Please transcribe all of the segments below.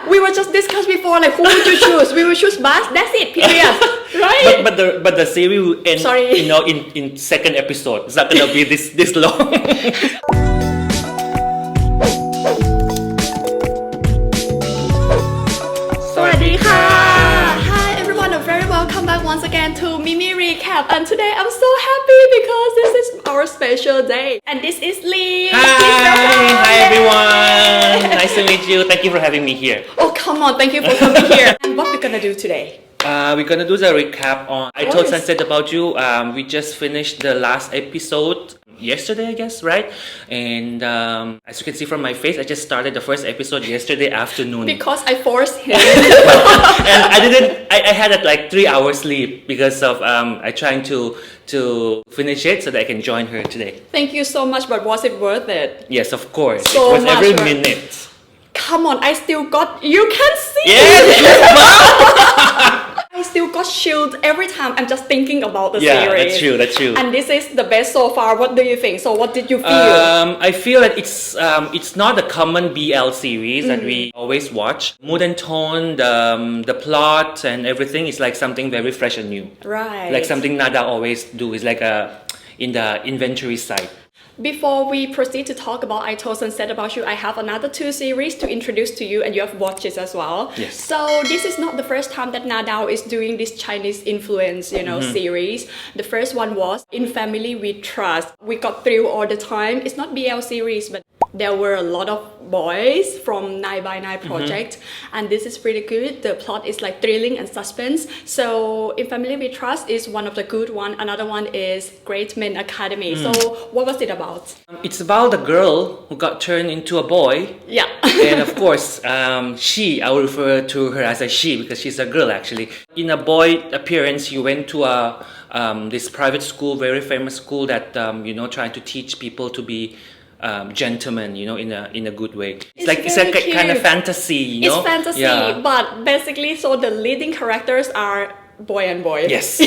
We were just discussed before, like who would you choose? We will choose Bas. That's it. Period. Right? But the series will end. Sorry. In second episode. It's not gonna be this long. Hi everyone, a very welcome back once again to Mimi Recap. And today I'm so happy because this is our special day. And this is Lee. Hi everyone. Nice to meet you. Thank you for having me here. Oh come on, thank you for coming here. And what we're gonna do today? We're gonna do the recap on I Told Sunset About You. We just finished the last episode yesterday, I guess, right? And as you can see from my face, I just started the first episode yesterday afternoon. Because I forced him. And I had like 3 hours sleep because of I trying to finish it so that I can join her today. Thank you so much, but was it worth it? Yes, of course. So it was much, every right? minute. Come on, I still got, you can see. Yes, I still got chilled every time I'm just thinking about the yeah, series. that's true. And this is the best so far. What do you think? So what did you feel? I feel that it's not a common BL series that we always watch. Mood and tone, the plot and everything is like something very fresh and new. Right. Like something Nada always do is like in the inventory side. Before we proceed to talk about I Told Sunset About You, I have another 2 series to introduce to you, and you have watched it as well. Yes. So this is not the first time that Nadao is doing this Chinese influence, series. The first one was In Family We Trust. We got through all the time. It's not BL series, but there were a lot of boys from 9x9 project, and this is pretty good. The plot is like thrilling and suspense. So In Family We Trust is one of the good one. Another one is Great Men Academy. So what was it about? It's about a girl who got turned into a boy. Yeah. And of course, I will refer to her as a she because she's a girl actually. In a boy appearance, you went to this private school, very famous school that trying to teach people to be gentlemen, in a good way. It's like a kind of fantasy, It's fantasy, yeah. but basically, so the leading characters are boy and boy. Yes.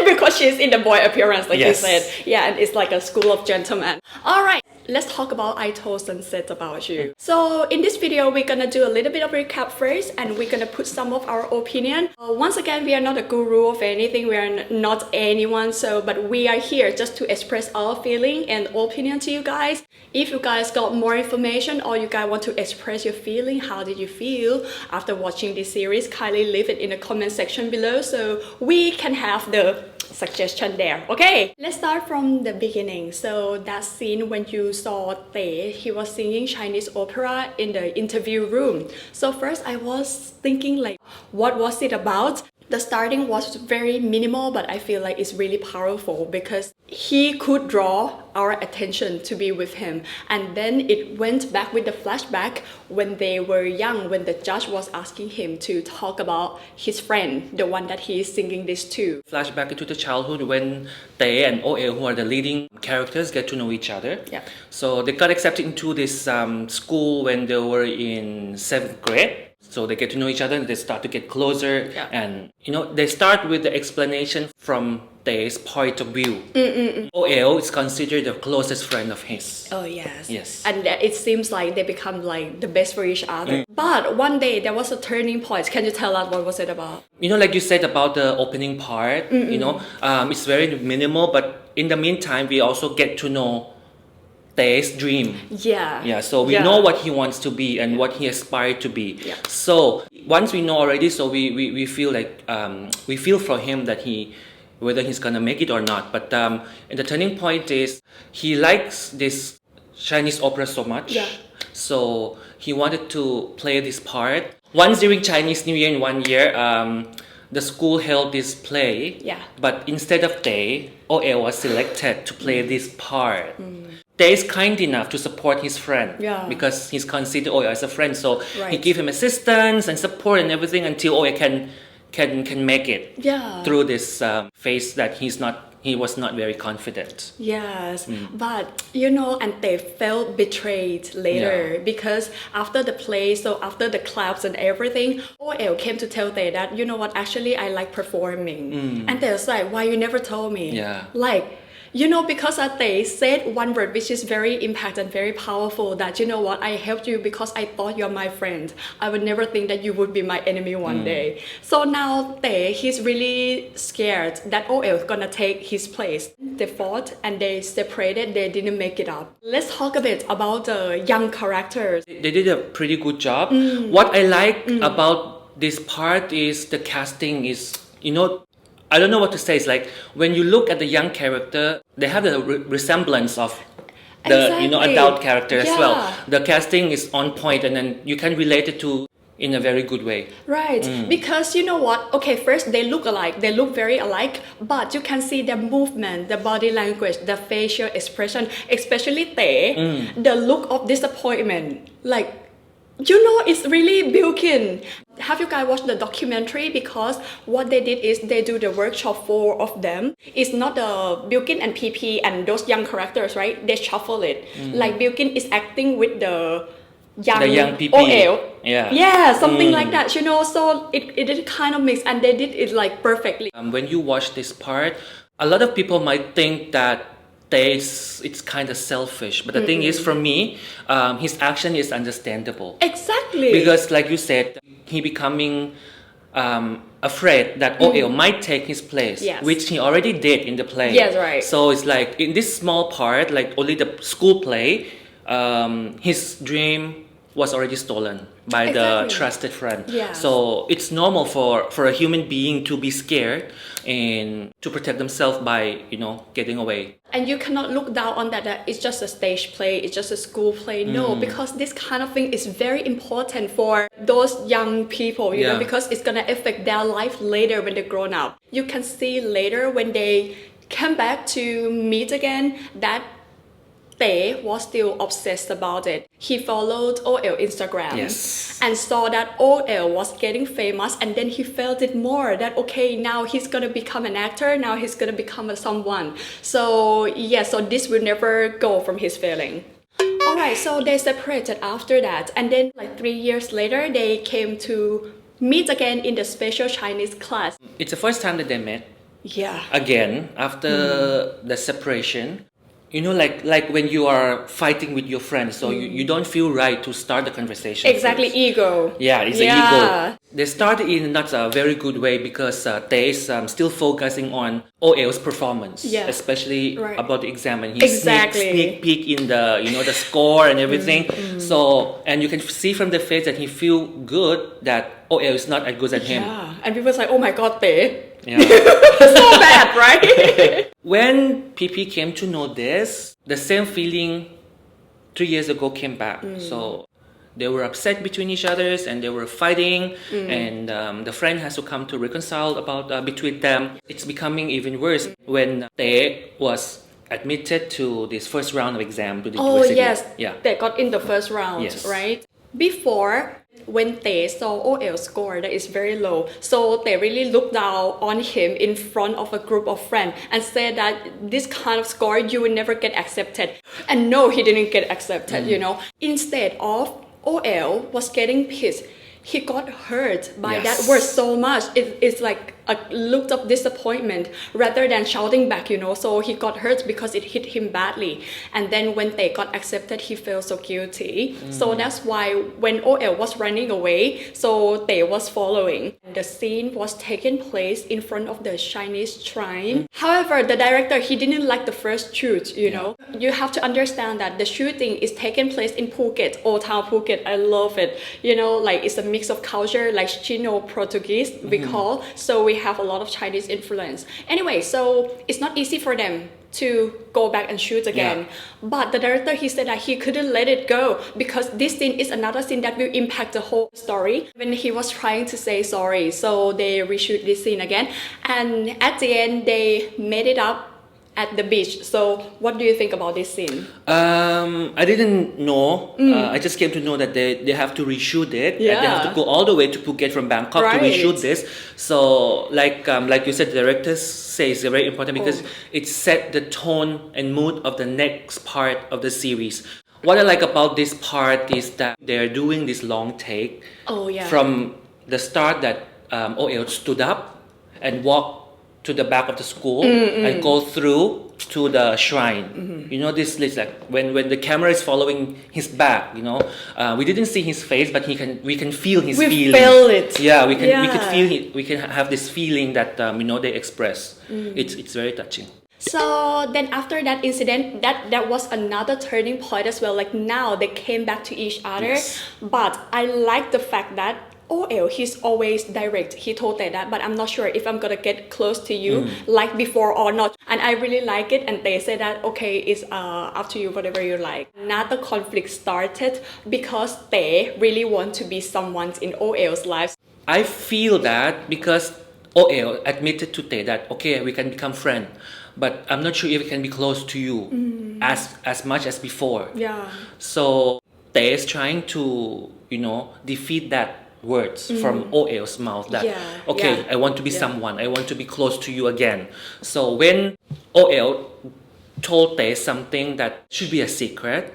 Because she's in the boy appearance, like Yes. you said. Yeah, and it's like a school of gentlemen. All right. Let's talk about I Told Sunset About You. So in this video, we're gonna do a little bit of recap first, and we're gonna put some of our opinion. Once again, we are not a guru of anything. We are not anyone. But we are here just to express our feeling and opinion to you guys. If you guys got more information or you guys want to express your feeling, how did you feel after watching this series? Kindly leave it in the comment section below so we can have the suggestion there. Okay, let's start from the beginning. So that scene when you saw Tae, he was singing Chinese opera in the interview room. So first I was thinking like, what was it about? The starting was very minimal, but I feel like it's really powerful because he could draw our attention to be with him. And then it went back with the flashback when they were young, when the judge was asking him to talk about his friend, the one that he is singing this to. Flashback into the childhood when Tae and OL, who are the leading characters, get to know each other. Yeah. So they got accepted into this school when they were in 7th grade. So they get to know each other and they start to get closer. Yeah. And, they start with the explanation from Tae's point of view. OL is considered the closest friend of his. Oh, yes. Yes. And it seems like they become like the best for each other. But one day there was a turning point. Can you tell us what was it about? Like you said about the opening part, it's very minimal. But in the meantime, we also get to know Tae's dream. Yeah, so we know what he wants to be and what he aspired to be. Yeah. So once we know already, so we feel like we feel for him that whether he's gonna make it or not. But and the turning point is he likes this Chinese opera so much. Yeah. So he wanted to play this part. Once during Chinese New Year in 1 year, the school held this play. Yeah. But instead of Tae, OL was selected to play this part. Tae is kind enough to support his friend because he's considered OL as a friend. So he give him assistance and support and everything until OL can make it through this phase that he was not very confident. Yes, but and they felt betrayed later because after the play, so after the claps and everything, OL came to tell Tae that, actually I like performing. And they was like, why you never told me? Yeah. Like, You know, because they said one word which is very impact and very powerful, that you know what, I helped you because I thought you're my friend. I would never think that you would be my enemy one day. So now he's really scared that OL is gonna take his place. They fought and they separated, they didn't make it up. Let's talk a bit about the young characters. They did a pretty good job. What I like about this part is the casting is, I don't know what to say. It's like when you look at the young character, they have the resemblance of the adult character as well. The casting is on point, and then you can relate it to in a very good way. Right, because you know what? Okay, first they look alike. They look very alike, but you can see their movement, the body language, the facial expression, especially Tae, the look of disappointment. Like, it's really built-in. Have you guys watched the documentary? Because what they did is they do the workshop for of them. It's not the Bilkin and PP and those young characters, right? They shuffle it. Like Bilkin is acting with the young PP. OL. Yeah, something like that, so it did kind of mix, and they did it like perfectly. When you watch this part, a lot of people might think that it's kind of selfish, but the thing is, for me, his action is understandable. Exactly. Because like you said, he becoming afraid that OL might take his place, which he already did in the play. Yes, right. So it's like in this small part, like only the school play, his dream was already stolen by the trusted friend. So it's normal for a human being to be scared and to protect themselves by getting away. And you cannot look down on that it's just a stage play, it's just a school play. No, because this kind of thing is very important for those young people, you know, because it's gonna affect their life later when they're grown up. You can see later when they come back to meet again that Tae was still obsessed about it. He followed OL Instagram and saw that OL was getting famous, and then he felt it more that okay, now he's gonna become an actor, now he's gonna become a someone. So so this will never go from his feeling. Alright, so they separated after that, and then like 3 years later they came to meet again in the special Chinese class. It's the first time that they met again after the separation. Like when you are fighting with your friends, so you don't feel right to start the conversation. Exactly, first. Ego. Yeah, it's an ego. They started in not a very good way because Tae is still focusing on OL's performance, especially about the exam, and he sneak peek in the the score and everything. So, and you can see from the face that he feel good that OL is not as good as him. Yeah, and people say, "Oh my God, Tae." So bad, right? When PP came to know this, the same feeling 3 years ago came back. So they were upset between each other and they were fighting, and the friend has to come to reconcile about between them. It's becoming even worse when Tae was admitted to this first round of exam to the university. They got in the first round, right? Before, when Tae saw OL score that is very low, so they really looked down on him in front of a group of friends and said that this kind of score you will never get accepted. And no, he didn't get accepted, Instead of OL was getting pissed, he got hurt by that word so much. It's like a look of disappointment rather than shouting back, So he got hurt because it hit him badly. And then when they got accepted, he felt so guilty. So that's why when OL was running away, so they was following. The scene was taking place in front of the Chinese shrine. However, the director, he didn't like the first shoot, know. You have to understand that the shooting is taking place in Phuket, Old Town Phuket. I love it. Like it's a mix of culture, like Chino-Portuguese, we call. So we have a lot of Chinese influence. Anyway, so it's not easy for them to go back and shoot again. But the director, he said that he couldn't let it go because this scene is another scene that will impact the whole story. When he was trying to say sorry, so they reshoot this scene again. And at the end, they made it up at the beach. So what do you think about this scene? I didn't know. I just came to know that they have to reshoot it. And they have to go all the way to Phuket from Bangkok to reshoot this. So like you said, the director says it's very important because it set the tone and mood of the next part of the series. What I like about this part is that they're doing this long take from the start that OL stood up and walked to the back of the school and go through to the shrine. You know, this is like when the camera is following his back, you know, we didn't see his face, but we can feel his feeling. We felt it. Yeah, we could feel it. We can have this feeling that you know, they express. It's very touching. So then after that incident, that was another turning point as well. Like now they came back to each other. Yes. But I like the fact that OL, he's always direct. He told Tae that, but I'm not sure if I'm gonna get close to you like before or not. And I really like it. And they said that, okay, it's up to you, whatever you like. Another conflict started because they really want to be someone in OL's life. I feel that because OL admitted to Tae that, okay, we can become friends, but I'm not sure if we can be close to you as much as before. Yeah. So Tae is trying to, you know, defeat that words from OL's mouth that, okay, I want to be someone, I want to be close to you again. So when OL told Tae something that should be a secret,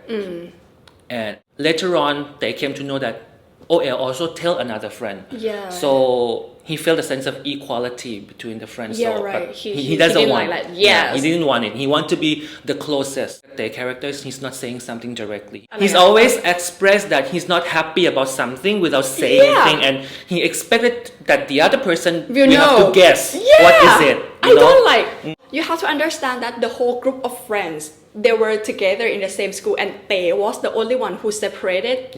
and later on Tae came to know that OL also tell another friend. Yeah. So he felt a sense of equality between the friends. Yeah, so, right. But he doesn't didn't want like it. that. Yeah, Yes. he didn't want it. He want to be the closest. The characters, he's not saying something directly. He's always expressed that he's not happy about something without saying anything, and he expected that the other person will have to guess what is it. I don't like. You have to understand that the whole group of friends, they were together in the same school, and Tae was the only one who separated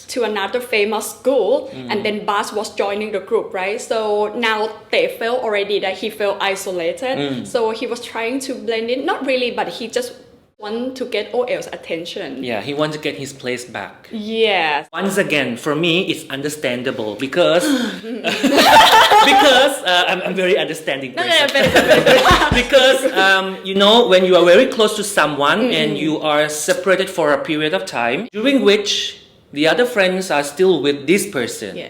to another famous school, and then Bas was joining the group, right? So now Tae felt already that he felt isolated, so he was trying to blend in, not really, but he just wanted to get OL's attention. Yeah, he wants to get his place back. Yes. Once again, for me, it's understandable because I'm very understanding person. Because you know, when you are very close to someone and you are separated for a period of time, during which the other friends are still with this person. Yeah.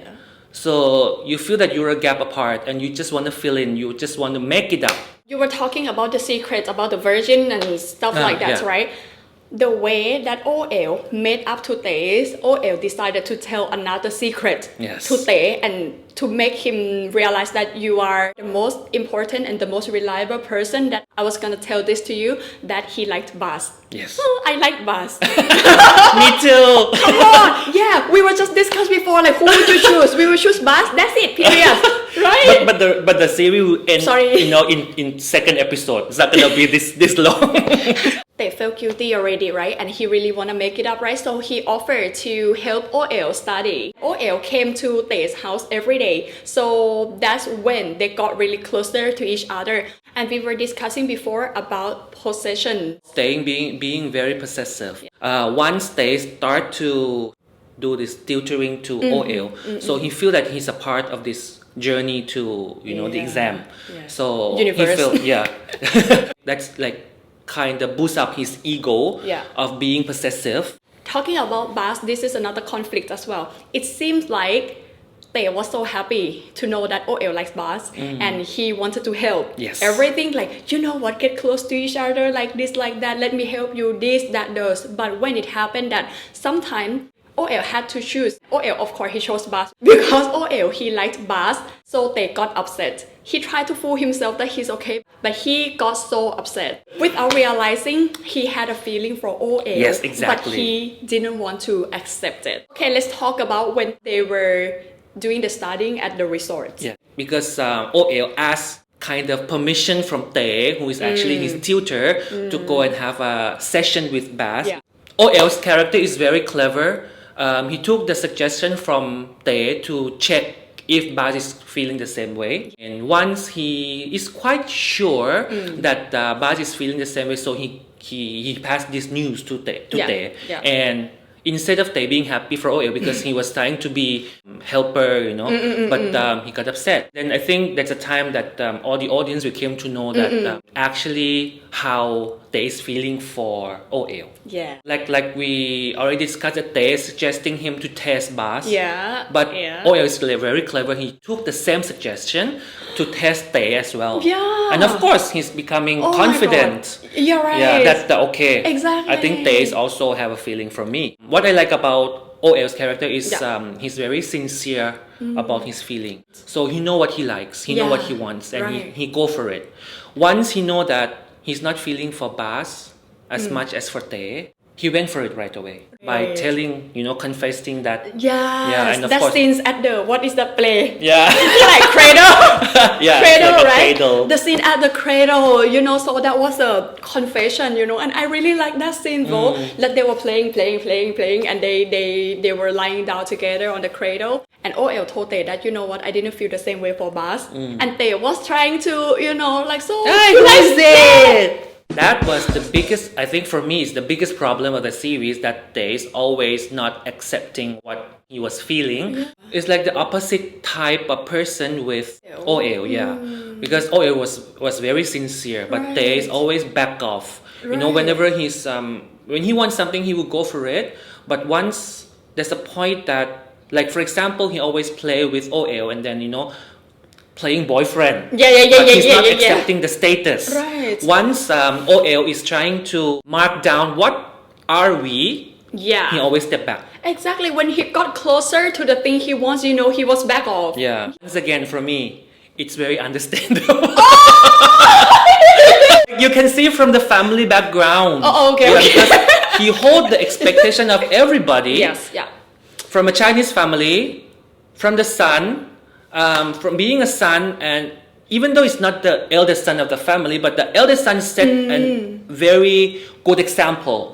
So you feel that you're a gap apart and you just want to fill in, you just want to make it up. You were talking about the secrets, about the virgin and stuff like that, right? The way that OL made up to Tae, OL decided to tell another secret to Tae and to make him realize that you are the most important and the most reliable person, that I was gonna tell this to you, that he liked Bas. Yes. Oh, I like Bas. Me too. Come on. Yeah, we were just discussed before, like who would you choose? We will choose Bas. That's it, period. Right? But the series will end, you know, in second episode. It's not gonna be this long. They felt guilty already, right? And he really want to make it up, right? So he offered to help OL study. OL came to Tae's house every day. So that's when they got really closer to each other. And we were discussing before about possession. Being very possessive. Once they start to do this tutoring to OL, so he feel that he's a part of this journey to, you know, the exam. Yeah. So Universe. he felt, that's like kind of boost up his ego of being possessive. Talking about Bas, this is another conflict as well. It seems like Tae was so happy to know that OL likes Bas and he wanted to help. Yes. Everything, like, you know what, get close to each other, like this, like that, let me help you, this, that, those. But when it happened that sometimes OL had to choose. OL, of course, he chose Bas. Because OL, he liked Bas, so Tae got upset. He tried to fool himself that he's okay, but he got so upset. Without realizing, he had a feeling for OL, yes, exactly. but he didn't want to accept it. Okay, let's talk about when they were doing the studying at the resort. Yeah, because OL asked kind of permission from Tae, who is actually his tutor, to go and have a session with Bas. Yeah. OL's character is very clever. He took the suggestion from Tae to check if Bas is feeling the same way. And once he is quite sure that Bas is feeling the same way, so he passed this news to Tae. Yeah. And instead of Tae being happy for OL because he was trying to be helper, you know, but he got upset. Then I think that's a time that all the audience came to know that actually how Tae is feeling for OL. Yeah. Like we already discussed that Tae is suggesting him to test Bas. Yeah. But OL is very clever. He took the same suggestion to test Tae as well. Yeah. And of course, he's becoming confident. You're right. Yeah, that's okay. Exactly. I think Tae also have a feeling for me. What I like about OL's character is Yeah. he's very sincere about his feeling. So he know what he likes, he know what he wants, and right. he go for it. Once he know that he's not feeling for Bas as much as for Tae, he went for it right away by Right. telling, confessing that. Yes, and of that course, scene's at the what is that play? yeah, Like cradle. yeah, Cradle, it's like a right? cradle. The scene at the cradle, so that was a confession, and I really like that scene though. That they were playing, and they were lying down together on the cradle. And OL told Tae that, you know what, I didn't feel the same way for Bas. And Tae was trying to, like so. Who's it? That was the biggest, I think for me, it's the biggest problem of the series, that Tae is always not accepting what he was feeling. Yeah. It's like the opposite type of person with OL, yeah. Because OL was very sincere, but Right. Tae is always back off. Right. Whenever he's, when he wants something, he will go for it. But once there's a point that, like for example, he always play with OL and then, playing boyfriend. Yeah, But he's not accepting the status. Right. Once OL is trying to mark down what are we, Yeah. he always step back. Exactly. When he got closer to the thing he wants, he was back off. Yeah. Once again, for me, it's very understandable. You can see from the family background. Oh, okay. Yeah, Okay. because he hold the expectation of everybody. Yes. Yeah. From a Chinese family, from the son, from being a son, and even though it's not the eldest son of the family, but the eldest son set a very good example.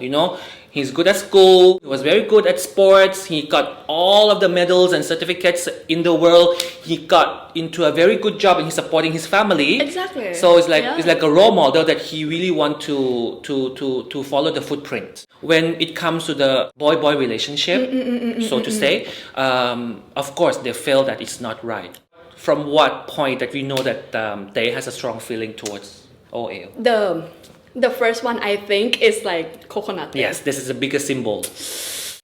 He's good at school, he was very good at sports, he got all of the medals and certificates in the world, he got into a very good job and he's supporting his family. Exactly. So it's like a role model that he really want to follow the footprint. When it comes to the boy-boy relationship, so to say, of course they feel that it's not right. From what point that we know that Tae has a strong feeling towards OL? The first one I think is like coconut. Yes, this is the biggest symbol.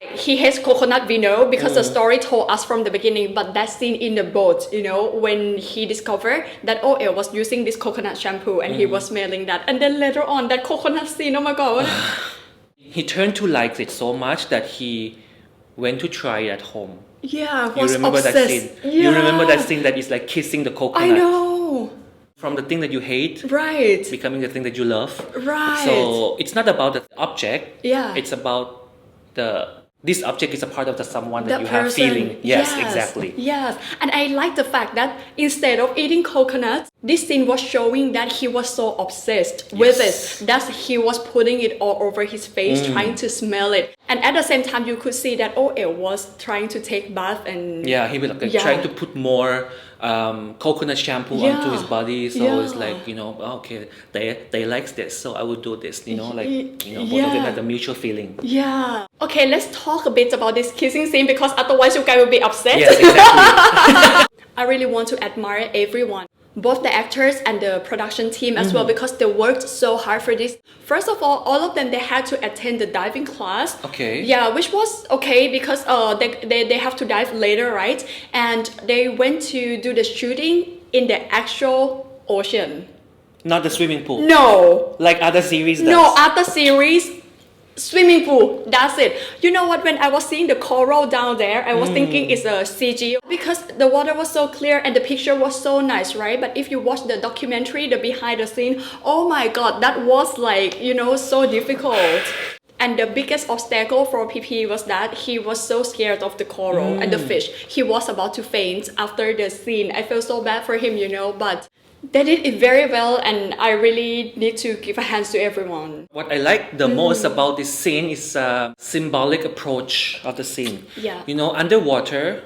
He hates coconut, we know, because the story told us from the beginning. But that scene in the boat, when he discovered that OL was using this coconut shampoo and he was smelling that, and then later on that coconut scene, oh my god. He turned to like it so much that he went to try it at home. Yeah, You remember obsessed. that scene? Yeah. You remember that scene that is like kissing the coconut? I know. From the thing that you hate, Right. becoming the thing that you love. Right. So it's not about the object. Yeah. It's about this object is a part of the someone that That you have person. feeling. Yes, exactly. Yes, and I like the fact that instead of eating coconut, this scene was showing that he was so obsessed with it that he was putting it all over his face, trying to smell it. And at the same time, you could see that OL was trying to take bath and Yeah, he was like trying to put more coconut shampoo onto his body. So it's like, okay, they likes this, so I will do this. Both of them had a mutual feeling. Yeah. Okay, let's talk a bit about this kissing scene because otherwise you guys will be upset. Yes, exactly. I really want to admire everyone, both the actors and the production team as well, because they worked so hard for this. First of all of them, they had to attend the diving class. Okay. Yeah, which was okay because they have to dive later, right? And they went to do the shooting in the actual ocean. Not the swimming pool. No. Like other series does. No, other series, swimming pool, that's it. You know what, when I was seeing the coral down there, I was thinking it's a CG because the water was so clear and the picture was so nice, right? But if you watch the documentary, the behind the scene, oh my god, that was like, so difficult. And the biggest obstacle for PP was that he was so scared of the coral and the fish. He was about to faint after the scene. I felt so bad for him, but they did it very well, and I really need to give a hand to everyone. What I like the most about this scene is a symbolic approach of the scene. Yeah. Underwater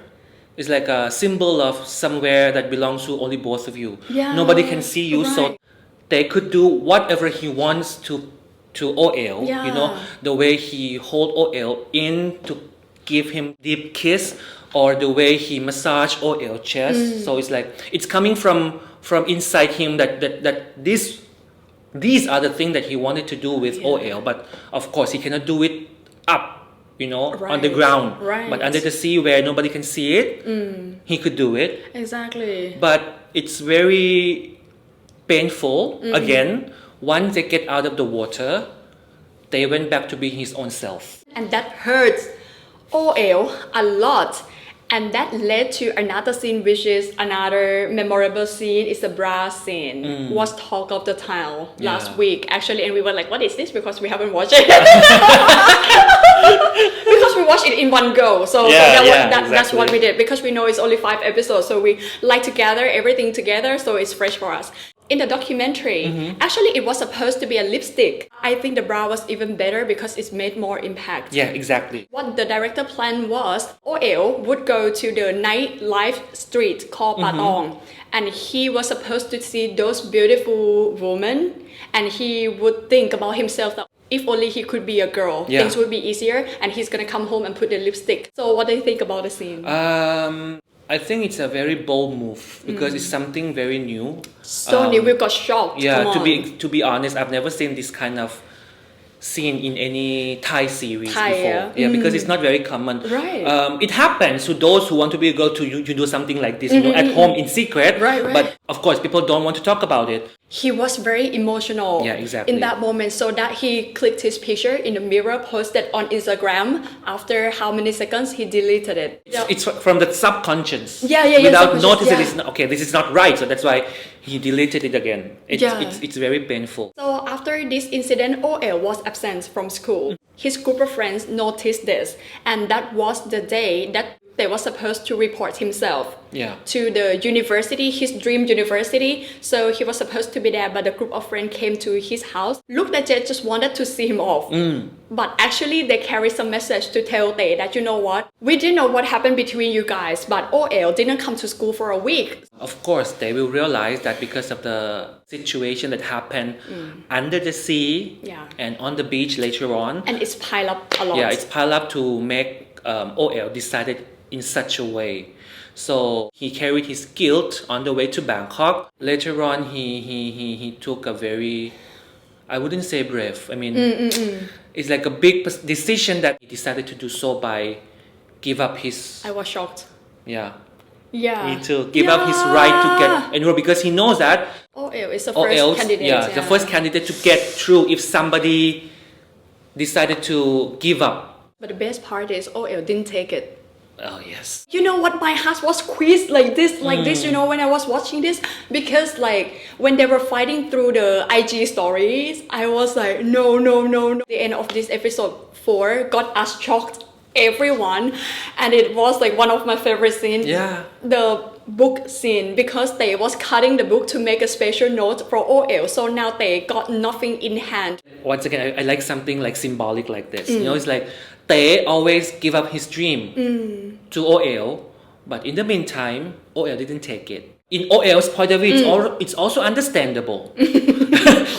is like a symbol of somewhere that belongs to only both of you. Yeah. Nobody can see you, so Right. they could do whatever he wants to OL. Yeah. The way he hold OL in to give him deep kiss, or the way he massage OL chest. So it's like it's coming from inside him that these are the things that he wanted to do with OL, but of course he cannot do it up, on the ground. Right. But under the sea where nobody can see it, he could do it. Exactly. But it's very painful. Again, once they get out of the water, they went back to being his own self. And that hurts. OL a lot. And that led to another scene, which is another memorable scene, is the bra scene. Was talk of the town last week, actually, and we were like, what is this? Because we haven't watched it. Because we watched it in one go. So, that's what we did. Because we know it's only 5 episodes, so we like to gather everything together, so it's fresh for us. In the documentary, actually it was supposed to be a lipstick. I think the bra was even better because it's made more impact. Yeah, exactly. What the director planned was OL would go to the nightlife street called Patong, and he was supposed to see those beautiful women, and he would think about himself that if only he could be a girl, things would be easier, and he's gonna come home and put the lipstick. So what do you think about the scene? I think it's a very bold move because it's something very new. So new, we got shocked. Yeah, to be honest, I've never seen this kind of scene in any Thai series before. Yeah, because it's not very common. Right. It happens to those who want to be a girl to do something like this, at home in secret. Right. But of course, people don't want to talk about it. He was very emotional in that moment, so that he clicked his picture in the mirror, posted on Instagram. After how many seconds, he deleted it. It's from the subconscious. Without noticing this is not right, so that's why he deleted it again. It's very painful. So after this incident, OL was absent from school. His group of friends noticed this, and that was the day that they were supposed to report himself to the university, his dream university. So he was supposed to be there, but a group of friends came to his house. Looked like they just wanted to see him off. But actually they carried some message to tell Tae that, you know what, we didn't know what happened between you guys, but OL didn't come to school for a week. Of course, they will realize that because of the situation that happened under the sea and on the beach later on. And it's piled up a lot. Yeah, it's piled up to make OL decided in such a way. So he carried his guilt on the way to Bangkok. Later on, he took a very, I wouldn't say brave. I mean, it's like a big decision that he decided to do so by give up his. I was shocked. Yeah. Yeah. Me too. Give up his right to get enrolled because he knows that OL is the first candidate. Yeah, the first candidate to get through if somebody decided to give up. But the best part is OL didn't take it. Oh yes. You know what, my heart was squeezed like this, you know, when I was watching this, because like when they were fighting through the IG stories, I was like, no. The end of this episode 4 got us shocked, everyone, and it was like one of my favorite scenes. Yeah. The book scene, because they was cutting the book to make a special note for OL, so now they got nothing in hand. Once again, I like something like symbolic like this. You know, it's like Tae always give up his dream to OL, but in the meantime, OL didn't take it. In OL's point of view, it's also understandable.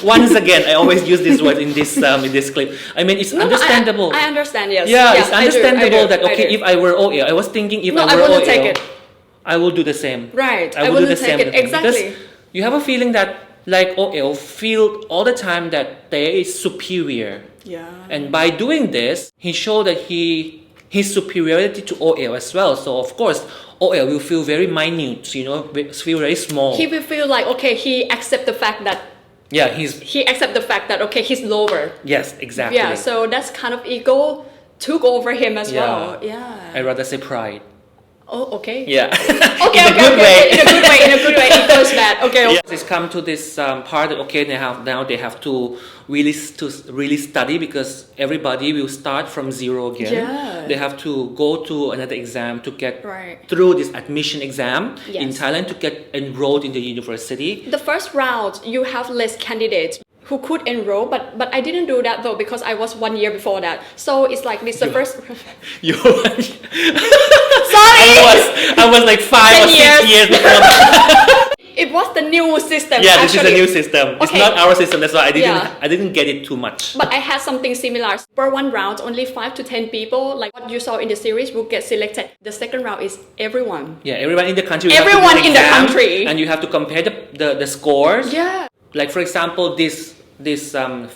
Once again, I always use this word in this clip. I mean, it's understandable. I understand, yes. Yeah, it's understandable that if I were OL, I was thinking if I were wouldn't OL, take it. I will do the same. Right, I wouldn't take it, exactly. Because you have a feeling that like OL feel all the time that Tae is superior. Yeah. And by doing this, he showed that his superiority to OL as well. So of course, OL will feel very minute, you know, feel very small. He will feel like, okay, he accept the fact that he accept the fact that, okay, he's lower. Yes, exactly. Yeah, so that's kind of ego took over him as well. Yeah. I'd rather say pride. Oh, okay. Yeah. Okay, in a good way. In a good way. It goes bad. Okay. Yeah. It's come to this part that they have to really study because everybody will start from zero again. Yeah. They have to go to another exam to get through this admission exam in Thailand to get enrolled in the university. The first round, you have less candidates who could enroll, but I didn't do that though because I was 1 year before that. So it's like this the first. Sorry. I was like 5 or 6 years before that. It was the new system. Yeah, this is a new system. It's not our system. That's why I didn't get it too much. But I had something similar. Per one round, only 5 to 10 people, like what you saw in the series, will get selected. The second round is everyone. Yeah, everyone in the country. Everyone in the country. And you have to compare the scores. Yeah. Like for example, this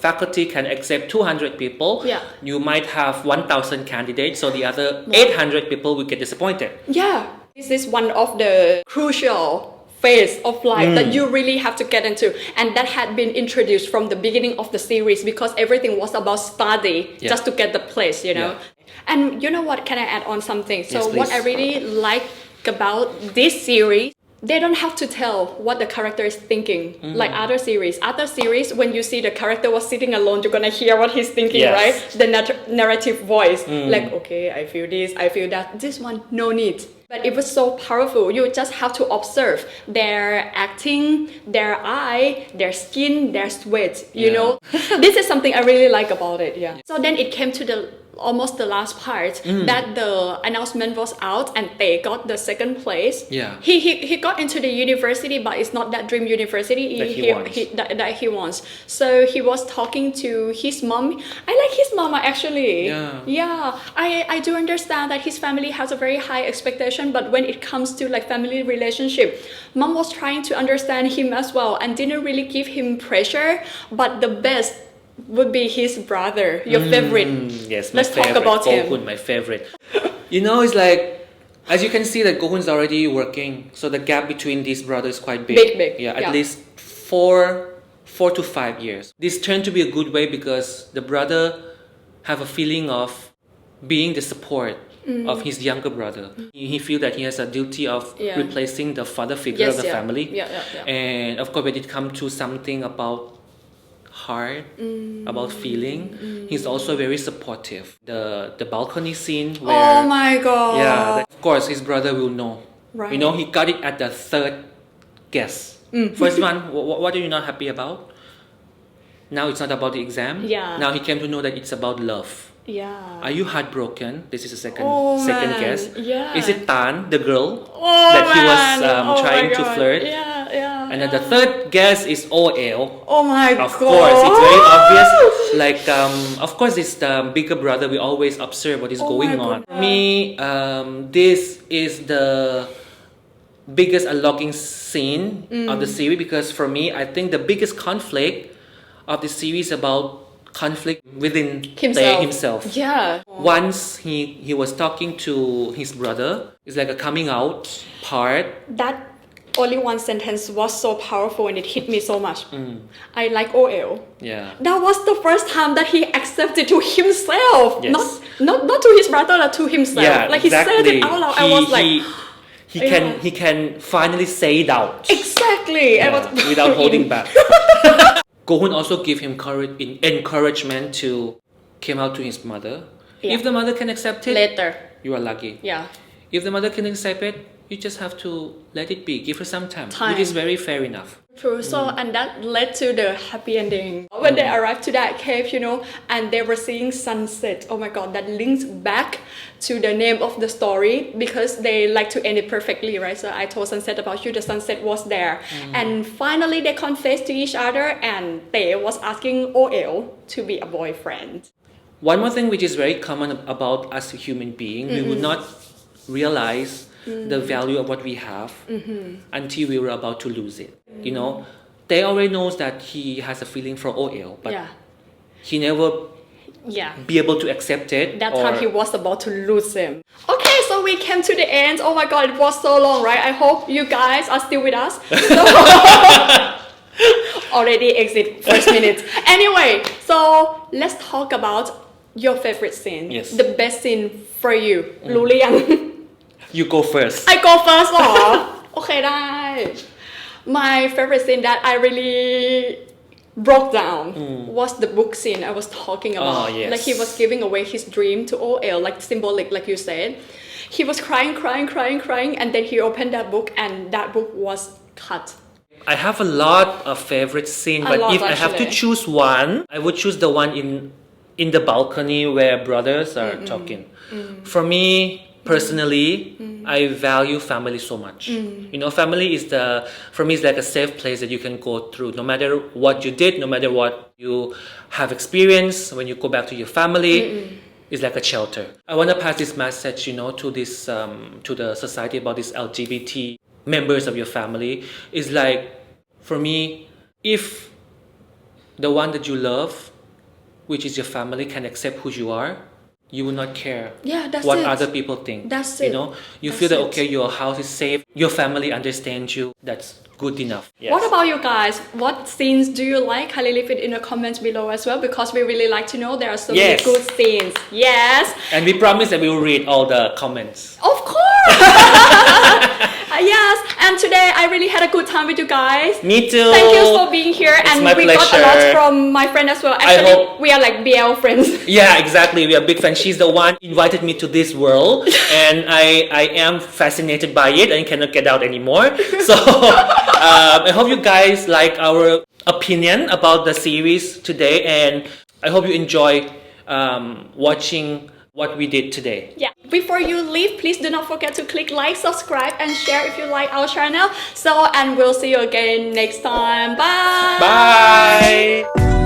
faculty can accept 200 people. Yeah. You might have 1,000 candidates, so the other 800 people will get disappointed. Yeah. This is one of the crucial phase of life that you really have to get into, and that had been introduced from the beginning of the series because everything was about study just to get the place, you know. And you know what? Can I add on something? So Yes, what I please. really like about this series, they don't have to tell what the character is thinking like other series. Other series, when you see the character was sitting alone, you're gonna hear what he's thinking, Yes. right? The narrative voice, like, okay, I feel this, I feel that. This one, no need. But it was so powerful. You just have to observe their acting, their eye, their skin, their sweat, you know. This is something I really like about it, yeah. So then it came to the almost the last part that the announcement was out and they got the second place. Yeah. He got into the university, but it's not that dream university that he wants. So he was talking to his mom. I like his mama actually. Yeah. I do understand that his family has a very high expectation, but when it comes to like family relationship, mom was trying to understand him as well and didn't really give him pressure. But the best would be his brother, your favorite. Yes, my Let's favorite. talk about him. Gohun, my favorite. You know, it's like, as you can see that Gohun's already working, so the gap between these brothers is quite big. Big. Yeah, at least 4 to 5 years. This turned to be a good way because the brother have a feeling of being the support of his younger brother. He feel that he has a duty of replacing the father figure of the family. And of course, when it comes to something about heart, about feeling, he's also very supportive. The balcony scene where, oh my god, of course his brother will know, right? You know, he got it at the third guess. First one, what are you not happy about? Now it's not about the exam. Now he came to know that it's about love. Are you heartbroken? This is the second guess. Is it Tan, the girl that he was trying to flirt? And then the third guess is OL. Oh my god. Of course, it's very obvious. Like, of course, it's the bigger brother. We always observe what is going on. For me, this is the biggest unlocking scene of the series because for me, I think the biggest conflict of the series about conflict within himself. Once he was talking to his brother, it's like a coming out part. That only one sentence was so powerful and it hit me so much. I like OL. That was the first time that he accepted to himself. Not to his brother, but to himself. Like exactly. He said it out loud. I was like, he can finally say it out. Exactly. Without holding back. Gohun also gave him encouragement to come out to his mother. If the mother can accept it, later, you are lucky. If the mother can accept it, you just have to let it be. Give her some time. Which is very fair enough. True. So, and that led to the happy ending. When they arrived to that cave, you know, and they were seeing sunset. Oh my god, that links back to the name of the story because they like to end it perfectly, right? So I told Sunset about you, the sunset was there. And finally they confessed to each other and Tae was asking OL to be a boyfriend. One more thing which is very common about us human beings, we would not realize the value of what we have until we were about to lose it. You know, Tae already knows that he has a feeling for OL, but he never be able to accept it. That time he was about to lose him. Okay, so we came to the end. Oh my god, it was so long, right? I hope you guys are still with us. Already exit first minute. Anyway, so let's talk about your favorite scene. The best scene for you. รู้หรือยัง You go first. I go first เหรอ โอเคได้ My favorite scene that I really broke down was the book scene I was talking about. Like he was giving away his dream to OL, like symbolic, like you said. He was crying, and then he opened that book and that book was cut. I have a lot of favorite scenes, but if I have to choose one, I would choose the one in the balcony where brothers are talking. For me, personally, I value family so much. You know, family is for me, it's like a safe place that you can go through. No matter what you did, no matter what you have experienced, when you go back to your family, it's like a shelter. I want to pass this message, you know, to this to the society about this LGBT members of your family. Is like, for me, if the one that you love, which is your family, can accept who you are, you will not care that's what it. other people think. That's You it. know, you That's feel that it. okay, your house is safe, your family understands you. That's good enough. Yes. What about you guys? What scenes do you like? Kindly leave it in the comments below as well, because we really like to know there are so many good scenes. Yes. And we promise that we will read all the comments. Of course. Yes. And today I really had a good time with you guys. Me too. Thank you for being here. It's and my we pleasure. got a lot from my friend as well. Actually, we are like BL friends. Yeah, exactly. We are big fans. She's the one who invited me to this world, and I am fascinated by it and cannot get out anymore. So I hope you guys like our opinion about the series today, and I hope you enjoy watching what we did today. Yeah. Before you leave, please do not forget to click like, subscribe, and share if you like our channel. And we'll see you again next time. Bye. Bye.